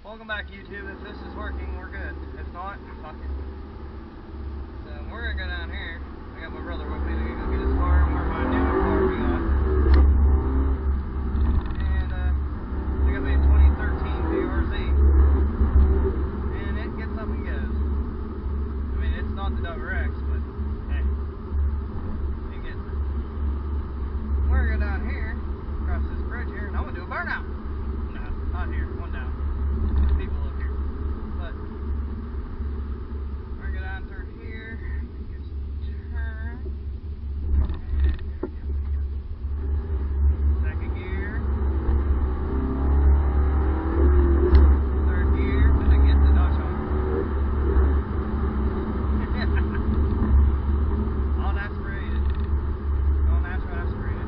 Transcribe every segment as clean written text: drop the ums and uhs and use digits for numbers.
Welcome back, YouTube. If this is working, we're good. If not, fuck it. So we're gonna go down here. I got my brother with me to go get his car and where my new car we got. And I got me a 2013 BRZ. And it gets up and goes. I mean, it's not the WRX, but hey, it gets it. We're gonna go down here, across this bridge here, and I'm gonna do a burnout. No, not here. One down. People up here. But we're gonna go down through here. Just turn. Second gear. Third gear. Did I get the notch on? All aspirated. All natural aspirated.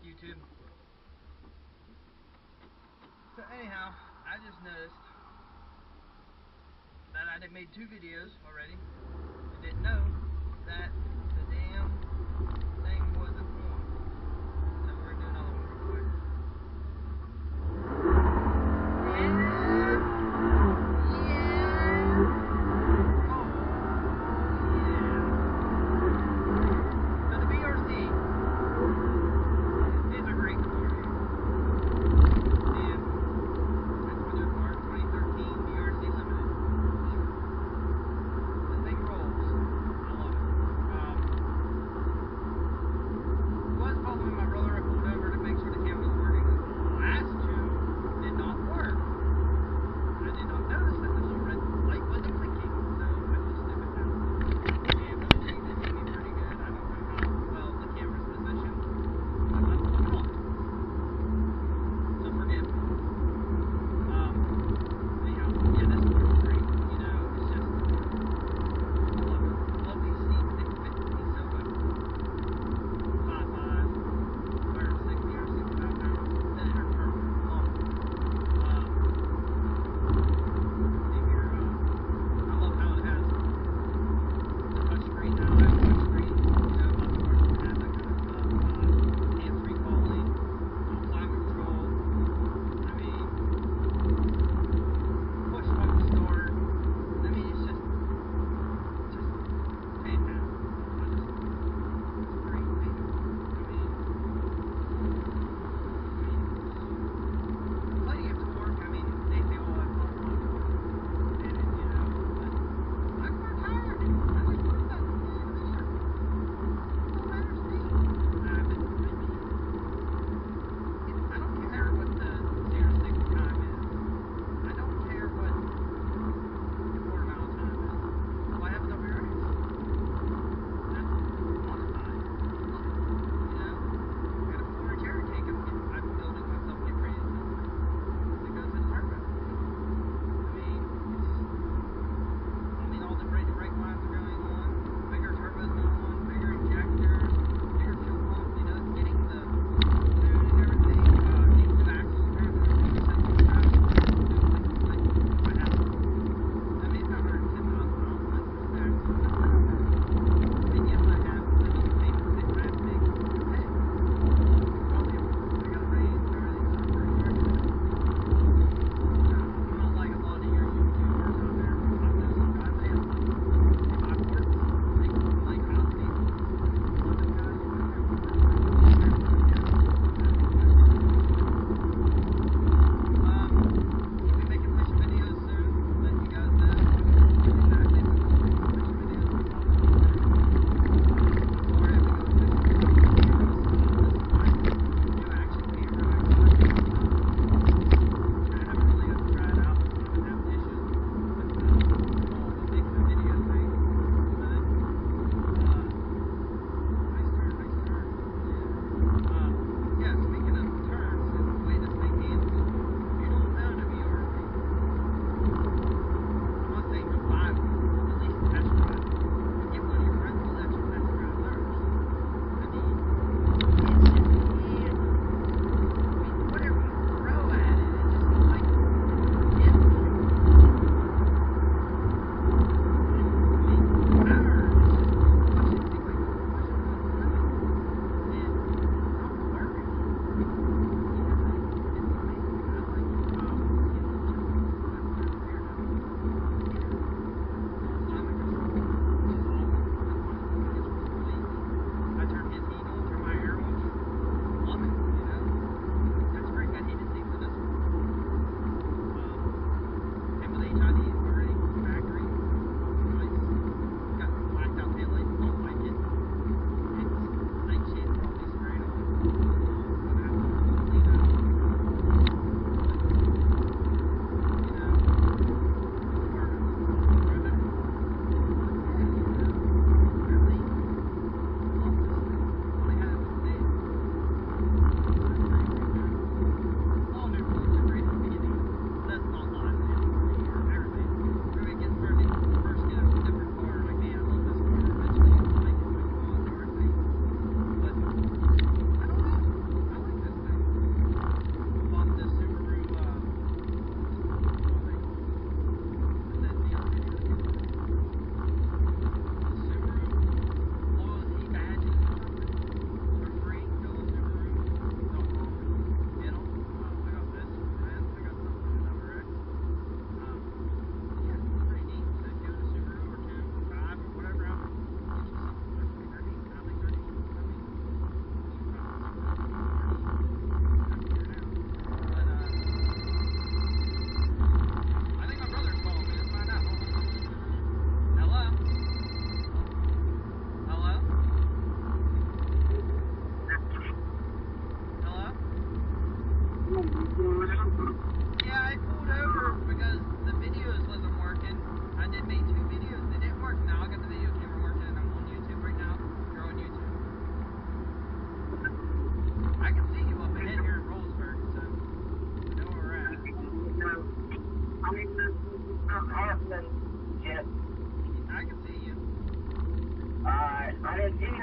YouTube. So anyhow, I just noticed that I made 2 videos already. I didn't know that the damn thing wasn't on. So we're gonna do another one real quick.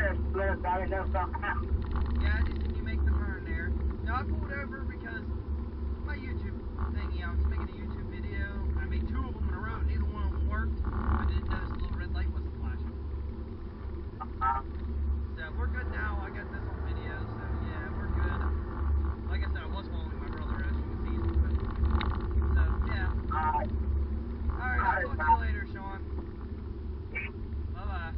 Yeah, I just seen you make the turn there. No, I pulled over because my YouTube thingy, I was making a YouTube video. I made 2 of them in a row. Neither one of them worked. I didn't notice the little red light wasn't flashing. So we're good now. I got this on video, so yeah, we're good. Like I said, I was following my brother, as you can see. So yeah. Alright, I'll talk to you later, Sean. Bye-bye.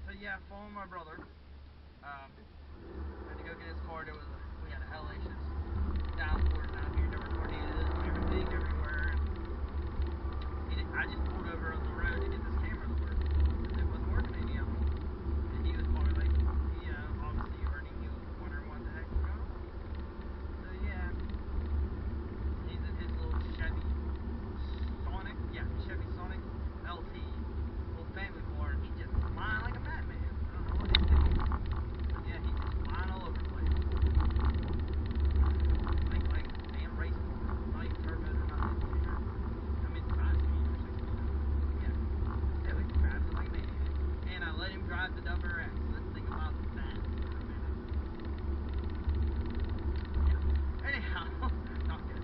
So yeah, following my brother. Had to go get his car. We had a hellacious downpour down here. There were tornadoes and everything everywhere. I just pulled over on the road to get this camera to work. It wasn't working any of them. And he was probably like, obviously already he was wondering what the heck was going on. So yeah, he's in his little Chevy Sonic LT, little family car, and he just flying like a madman. I don't know what he's doing. But yeah, he's just flying all over the place. Like damn race car. Not even turbo or nothing. I mean, 5 speed or 6 speed. Yeah. Yeah, he's driving like a maniac. And I let him drive the WRX. Let's think about that for a minute. Yeah. Anyhow, not good.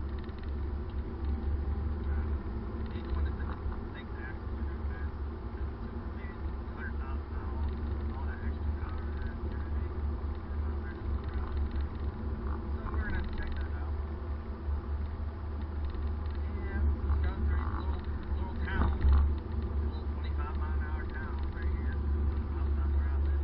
He's the one that put the next axle in real fast. Maybe 100,000 miles. All that extra power and everything. So we're gonna have to check that out. Yeah, just going through these little towns. A little 25-mile-an-hour town right here. Outside where I live.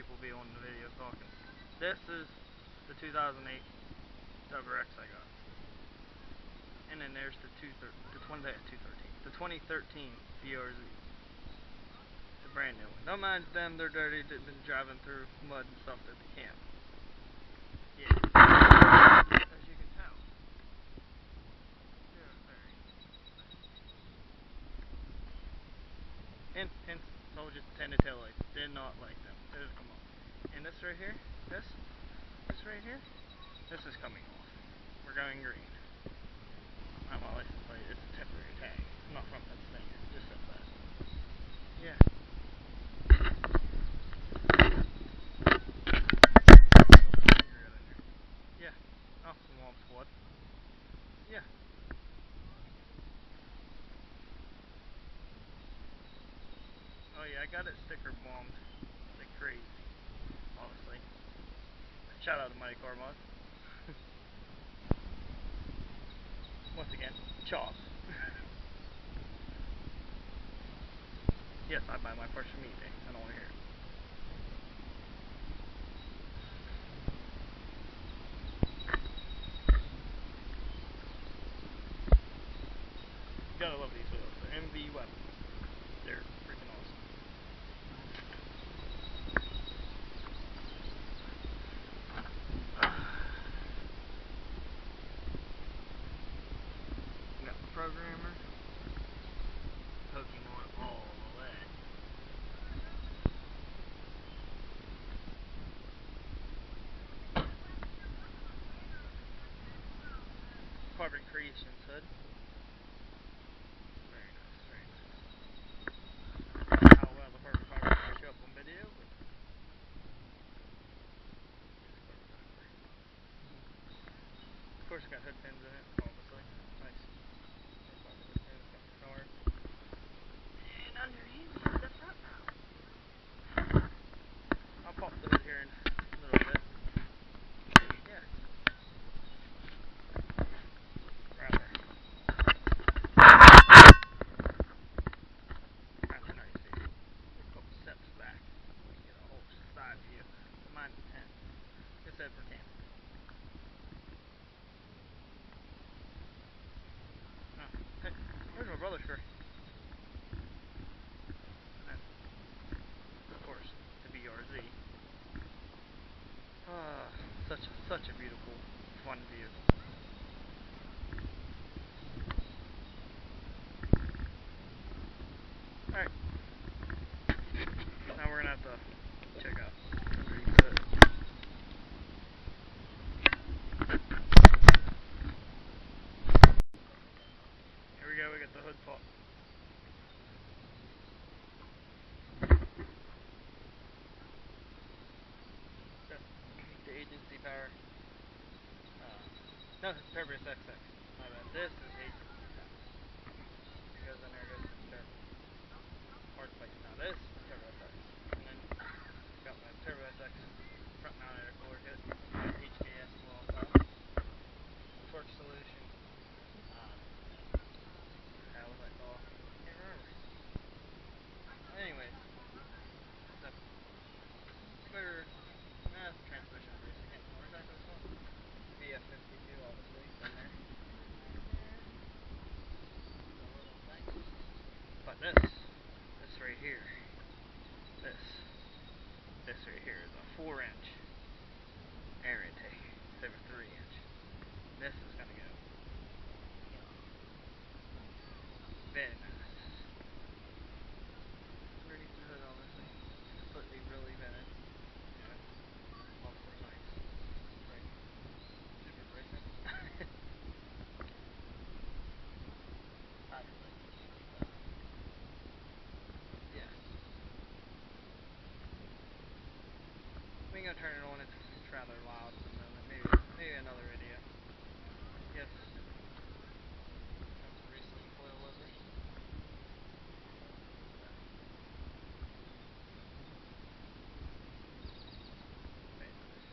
people be on the video talking. This is the 2008 WRX I got. And then there's the 2013 BRZ. The brand new one. Don't mind them, they're dirty, they've been driving through mud and stuff at the camp. Yeah. As you can tell. They're very nice. Hence, told you tinted tail lights. Did not like them. They just come off. And this right here, this right here, this is coming off. We're going green. Not my license plate, it's a temporary tag. I'm not from Pennsylvania, it just says that. Yeah. Yeah. Oh, the long squad. Yeah. Oh yeah, I got it sticker bombed like crazy, honestly. Shout out to Mighty Car Mod. Once again, Chops. Yes, I buy my parts from eBay. I don't want to hear it. You gotta love these wheels. They're MV weapons. They're freaking awesome. You got the programmer Pokemon all the way. Carbon Creations hood. Very nice, very nice. I don't know how well the Carbon Fiber will show up on video, but of course, it got hood pins in it, obviously. Nice. Got the hood pins, got the card. And underneath, we have the front mount. I'll pop the hood here in a little bit. Yeah. Rather nice here. A couple steps back. We can get a whole side view. Mine's 10. It's said for camping. Oh, hey, there's my brother's car. And, of course, the BRZ. Such a beautiful, fun vehicle. Alright. Now we're gonna have to check out. Here we go, we got the hood pop. The agency power. No, it's Turbo XX. My bad. This is agency power. It goes in there, goes to the turbo. Hard place. Now this is Turbo SX. And then got my Turbo SX front mounted cooler kit. HKS wall pump. Torque solution. How was that called? Can't remember. Anyways. The motor. Nah, it's transmission brace. I can't remember exactly what it's called. VF52 obviously. It's in there. But this right here, this right here is a 4-inch air intake instead of a 3-inch. This is gonna go very nice. Underneath the hood, obviously, completely really vented. Yeah, obviously nice. Right. Super racing. Yes. We ain't gonna turn it on, it's rather loud at the moment. Maybe another video. Yes. Got the recently coil over. Very nice.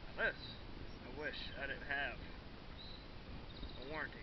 Now this, I wish I didn't have a warranty